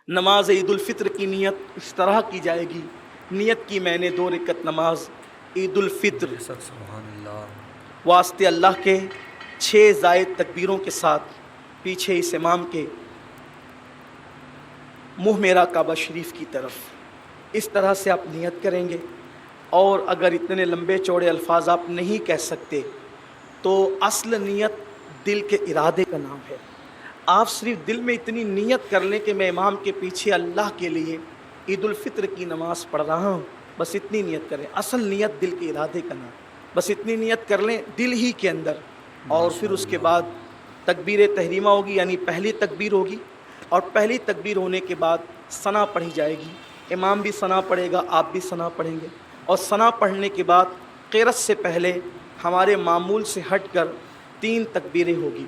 نماز عید الفطر کی نیت اس طرح کی جائے گی، نیت کی میں نے 2 رکعت نماز عید الفطر سبحان اللہ، واسطے اللہ کے 6 زائد تکبیروں کے ساتھ پیچھے اس امام کے منہ میرا کعبہ شریف کی طرف، اس طرح سے آپ نیت کریں گے۔ اور اگر اتنے لمبے چوڑے الفاظ آپ نہیں کہہ سکتے تو اصل نیت دل کے ارادے کا نام ہے۔ آپ صرف دل میں اتنی نیت کر لیں کہ میں امام کے پیچھے اللہ کے لیے عید الفطر کی نماز پڑھ رہا ہوں، بس اتنی نیت کریں۔ اصل نیت دل کے ارادے کا نام، بس اتنی نیت کر لیں دل ہی کے اندر، اور پھر اس کے بعد تکبیر تحریمہ ہوگی، یعنی پہلی تکبیر ہوگی، اور پہلی تکبیر ہونے کے بعد ثنا پڑھی جائے گی۔ امام بھی ثنا پڑھے گا، آپ بھی ثنا پڑھیں گے، اور ثنا پڑھنے کے بعد قرأت سے پہلے ہمارے معمول سے ہٹ کر 3 تکبیریں ہوگی۔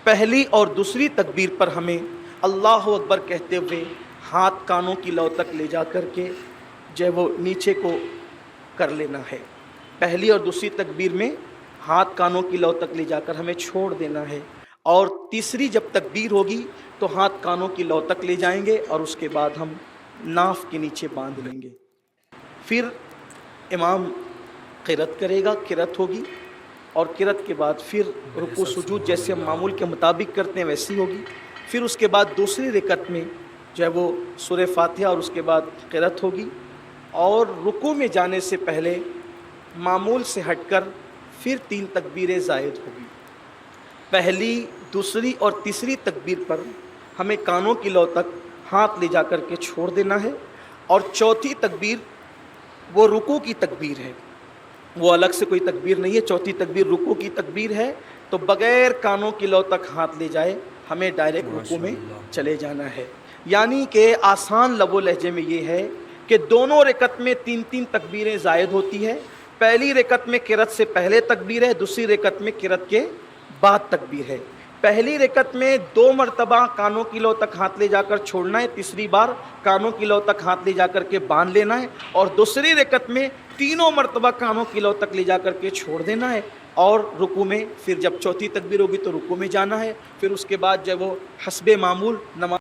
پہلی اور دوسری تکبیر پر ہمیں اللہ اکبر کہتے ہوئے ہاتھ کانوں کی لو تک لے جا کر کے جو ہے وہ نیچے کو کر لینا ہے۔ پہلی اور دوسری تکبیر میں ہاتھ کانوں کی لو تک لے جا کر ہمیں چھوڑ دینا ہے، اور تیسری جب تکبیر ہوگی تو ہاتھ کانوں کی لو تک لے جائیں گے، اور اس کے بعد ہم ناف کے نیچے باندھ لیں گے۔ پھر امام قرأت کرے گا، قرأت ہوگی، اور قرأت کے بعد پھر رکوع سجود جیسے ہم معمول کے مطابق کرتے ہیں ویسی ہوگی۔ پھر اس کے بعد دوسری رکعت میں جو ہے وہ سورہ فاتحہ اور اس کے بعد قرأت ہوگی، اور رکوع میں جانے سے پہلے معمول سے ہٹ کر پھر 3 تکبیریں زائد ہوگی۔ پہلی، دوسری اور تیسری تکبیر پر ہمیں کانوں کی لو تک ہاتھ لے جا کر کے چھوڑ دینا ہے، اور چوتھی تکبیر وہ رکوع کی تکبیر ہے، وہ الگ سے کوئی تکبیر نہیں ہے۔ چوتھی تکبیر رکوع کی تکبیر ہے، تو بغیر کانوں کی لو تک ہاتھ لے جائے ہمیں ڈائریکٹ رکوع میں چلے جانا ہے۔ یعنی کہ آسان لب و لہجے میں یہ ہے کہ دونوں رکعت میں 3 تکبیریں زائد ہوتی ہے۔ پہلی رکعت میں قرأت سے پہلے تکبیر ہے، دوسری رکعت میں قرأت کے بعد تکبیر ہے۔ پہلی رکعت میں 2 مرتبہ کانوں کی لو تک ہاتھ لے جا کر چھوڑنا ہے، تیسری بار کانوں کی لو تک ہاتھ لے جا کر کے باندھ لینا ہے، اور دوسری رکعت میں 3 مرتبہ کانوں کی لو تک لے جا کر کے چھوڑ دینا ہے، اور رکوع میں پھر جب چوتھی تکبیر ہوگی تو رکوع میں جانا ہے۔ پھر اس کے بعد جب وہ حسب معمول نماز